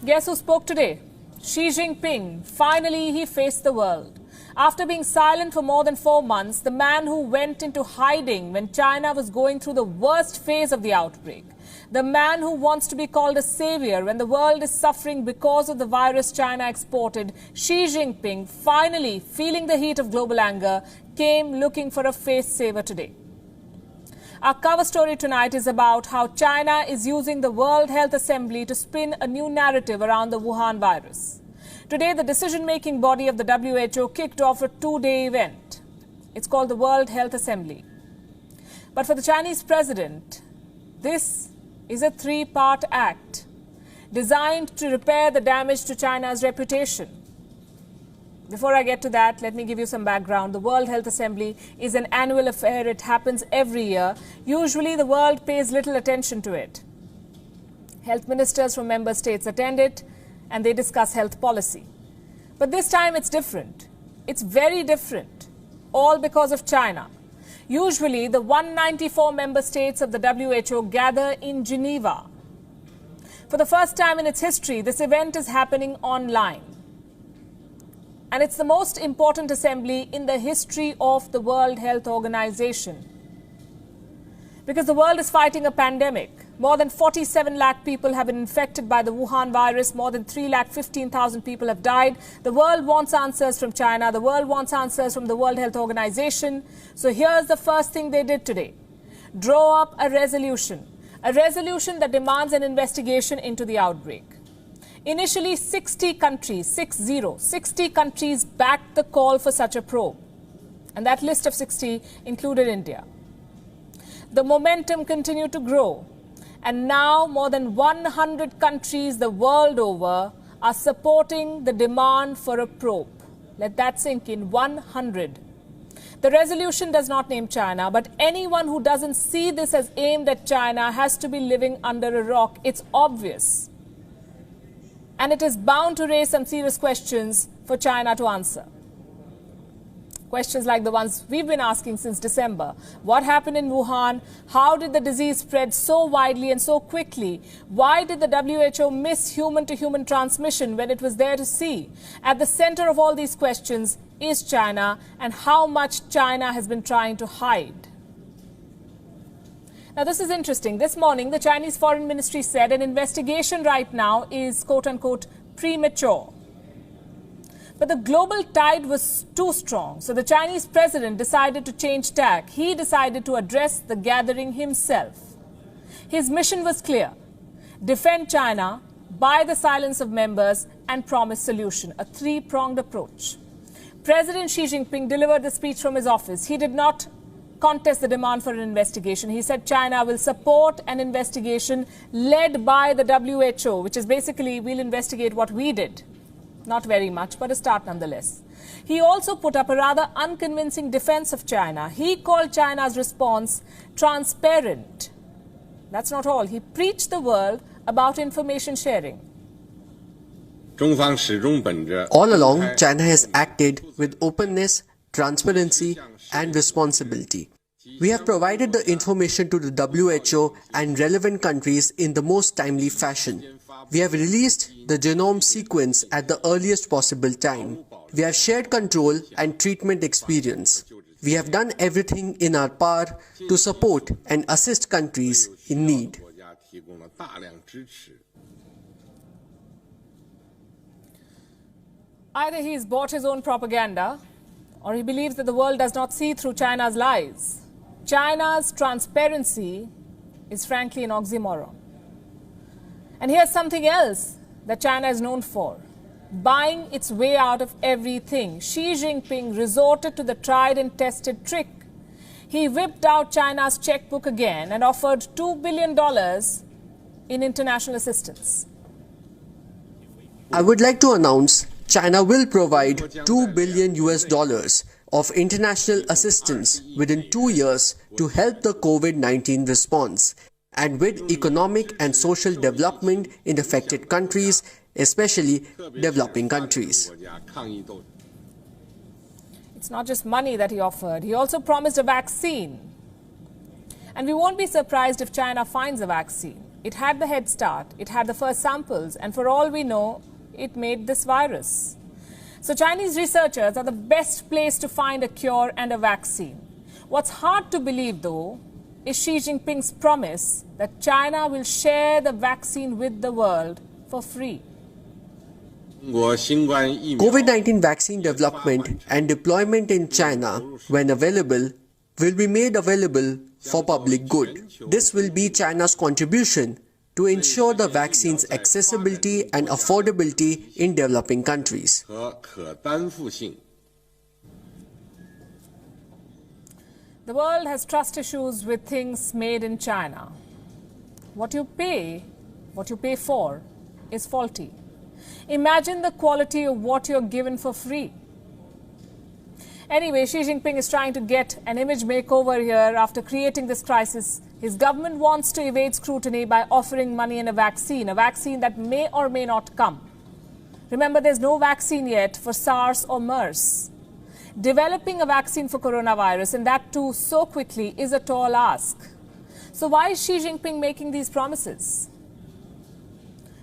Guess who spoke today? Xi Jinping. Finally, he faced the world. After being silent for more than 4 months, the man who went into hiding when China was going through the worst phase of the outbreak, the man who wants to be called a savior when the world is suffering because of the virus China exported, Xi Jinping, finally feeling the heat of global anger, came looking for a face saver today. Our cover story tonight is about how China is using the World Health Assembly to spin a new narrative around the Wuhan virus. Today, the decision-making body of the WHO kicked off a 2-day event. It's called the World Health Assembly. But for the Chinese president, this is a 3-part act designed to repair the damage to China's reputation. Before I get to that, let me give you some background. The World Health Assembly is an annual affair. It happens every year. Usually, the world pays little attention to it. Health ministers from member states attend it, and they discuss health policy. But this time it's different. It's very different, all because of China. Usually, the 194 member states of the WHO gather in Geneva. For the first time in its history, this event is happening online. And it's the most important assembly in the history of the World Health Organization. Because the world is fighting a pandemic. More than 47 lakh people have been infected by the Wuhan virus. More than 3,15,000 people have died. The world wants answers from China. The world wants answers from the World Health Organization. So here's the first thing they did today. Draw up a resolution that demands an investigation into the outbreak. Initially, 60 countries backed the call for such a probe. And that list of 60 included India. The momentum continued to grow. And now more than 100 countries the world over are supporting the demand for a probe. Let that sink in. 100. The resolution does not name China, but anyone who doesn't see this as aimed at China has to be living under a rock. It's obvious. And it is bound to raise some serious questions for China to answer. Questions like the ones we've been asking since December. What happened in Wuhan? How did the disease spread so widely and so quickly? Why did the WHO miss human-to-human transmission when it was there to see? At the center of all these questions is China and how much China has been trying to hide. Now, this is interesting. This morning, the Chinese Foreign Ministry said an investigation right now is, quote-unquote, premature. But the global tide was too strong, so the Chinese president decided to change tack. He decided to address the gathering himself. His mission was clear: defend China, buy the silence of members, and promise solution, a 3-pronged approach. President Xi Jinping delivered the speech from his office. He did not contest the demand for an investigation. He said China will support an investigation led by the WHO, which is basically, we'll investigate what we did. Not very much, but a start nonetheless. He also put up a rather unconvincing defense of China. He called China's response transparent. That's not all. He preached the world about information sharing. All along, China has acted with openness, transparency, and responsibility. We have provided the information to the WHO and relevant countries in the most timely fashion. We have released the genome sequence at the earliest possible time. We have shared control and treatment experience. We have done everything in our power to support and assist countries in need. Either he's bought his own propaganda, or he believes that the world does not see through China's lies. China's transparency is frankly an oxymoron. And here's something else that China is known for: buying its way out of everything. Xi Jinping resorted to the tried and tested trick. He whipped out China's checkbook again and offered $2 billion in international assistance. I would like to announce China will provide $2 billion of international assistance within 2 years to help the COVID-19 response and with economic and social development in affected countries, especially developing countries. It's not just money that he offered. He also promised a vaccine. And we won't be surprised if China finds a vaccine. It had the head start, it had the first samples, and for all we know, it made this virus. So Chinese researchers are the best place to find a cure and a vaccine. What's hard to believe, though, is Xi Jinping's promise that China will share the vaccine with the world for free. COVID-19 vaccine development and deployment in China, when available, will be made available for public good. This will be China's contribution to ensure the vaccine's accessibility and affordability in developing countries. The world has trust issues with things made in China. What you pay for, is faulty. Imagine the quality of what you're given for free. Anyway, Xi Jinping is trying to get an image makeover here after creating this crisis. His government wants to evade scrutiny by offering money and a vaccine that may or may not come. Remember, there's no vaccine yet for SARS or MERS. Developing a vaccine for coronavirus, and that too so quickly, is a tall ask. So why is Xi Jinping making these promises?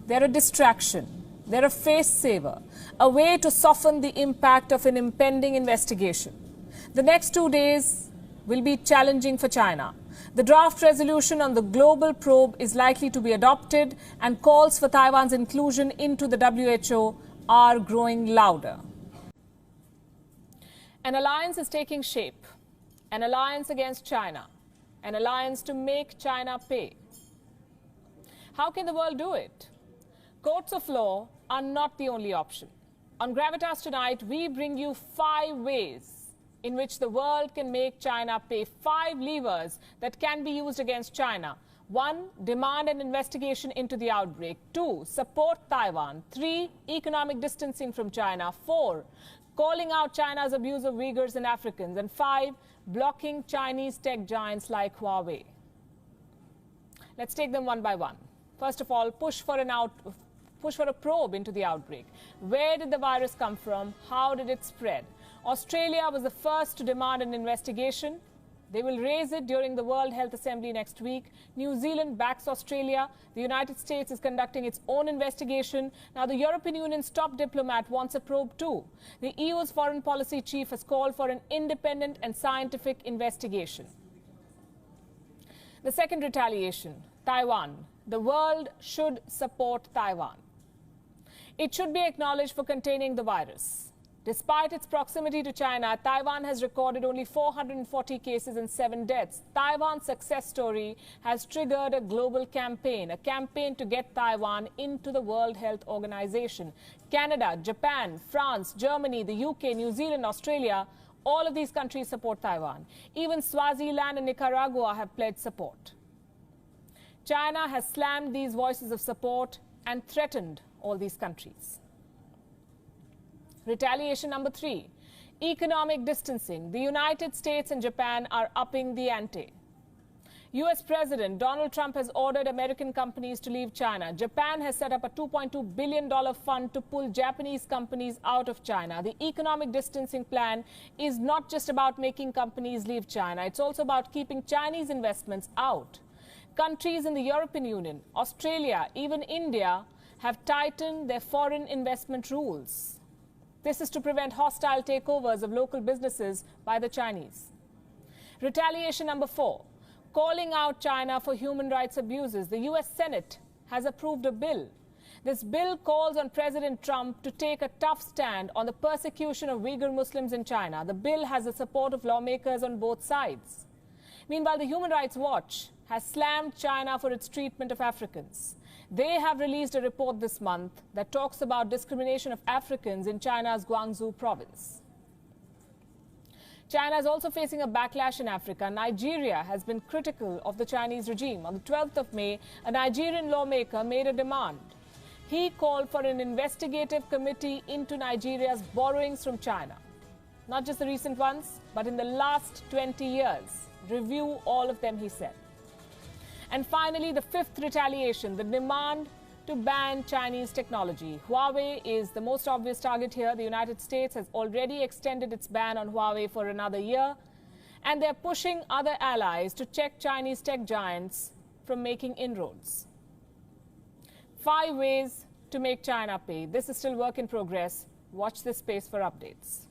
They're a distraction. They're a face saver, a way to soften the impact of an impending investigation. The next 2 days will be challenging for China. The draft resolution on the global probe is likely to be adopted, and calls for Taiwan's inclusion into the WHO are growing louder. An alliance is taking shape, an alliance against China, an alliance to make China pay. How can the world do it? Courts of law are not the only option. On Gravitas tonight, we bring you 5 ways in which the world can make China pay, 5 levers that can be used against China. 1. Demand an investigation into the outbreak. 2. Support Taiwan. 3. Economic distancing from China. 4. Calling out China's abuse of Uyghurs and Africans. And 5. Blocking Chinese tech giants like Huawei. Let's take them one by one. First of all, push for a probe into the outbreak. Where did the virus come from? How did it spread? Australia was the first to demand an investigation. They will raise it during the World Health Assembly next week. New Zealand backs Australia. The United States is conducting its own investigation. Now, the European Union's top diplomat wants a probe too. The EU's foreign policy chief has called for an independent and scientific investigation. The second retaliation, Taiwan. The world should support Taiwan. It should be acknowledged for containing the virus. Despite its proximity to China, Taiwan has recorded only 440 cases and 7 deaths. Taiwan's success story has triggered a global campaign, a campaign to get Taiwan into the World Health Organization. Canada, Japan, France, Germany, the UK, New Zealand, Australia, all of these countries support Taiwan. Even Swaziland and Nicaragua have pledged support. China has slammed these voices of support and threatened all these countries. Retaliation number 3, economic distancing. The United States and Japan are upping the ante. US President Donald Trump has ordered American companies to leave China. Japan has set up a $2.2 billion fund to pull Japanese companies out of China. The economic distancing plan is not just about making companies leave China. It's also about keeping Chinese investments out. Countries in the European Union, Australia, even India have tightened their foreign investment rules. This is to prevent hostile takeovers of local businesses by the Chinese. Retaliation number 4, calling out China for human rights abuses. The US Senate has approved a bill. This bill calls on President Trump to take a tough stand on the persecution of Uyghur Muslims in China. The bill has the support of lawmakers on both sides. Meanwhile, the Human Rights Watch has slammed China for its treatment of Africans. They have released a report this month that talks about discrimination of Africans in China's Guangzhou province. China is also facing a backlash in Africa. Nigeria has been critical of the Chinese regime. On the 12th of May, a Nigerian lawmaker made a demand. He called for an investigative committee into Nigeria's borrowings from China. Not just the recent ones, but in the last 20 years. Review all of them, he said. And finally, the 5th retaliation, the demand to ban Chinese technology. Huawei is the most obvious target here. The United States has already extended its ban on Huawei for another year, and they're pushing other allies to check Chinese tech giants from making inroads. 5 ways to make China pay. This is still work in progress. Watch this space for updates.